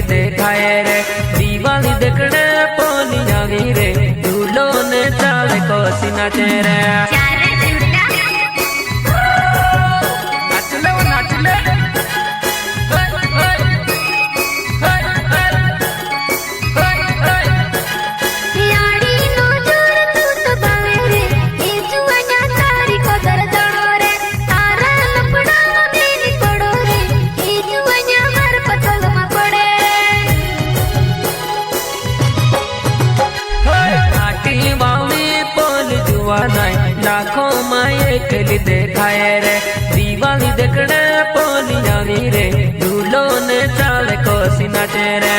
देखाए रे दिवाली देखने पोनी आवी रे झूलो ने चाले कोसी नाचे रे लाखों माए कली देखाए रे दिवाली देखने पोनी आवी रे झूलो ने चाले कोसी नाचे रे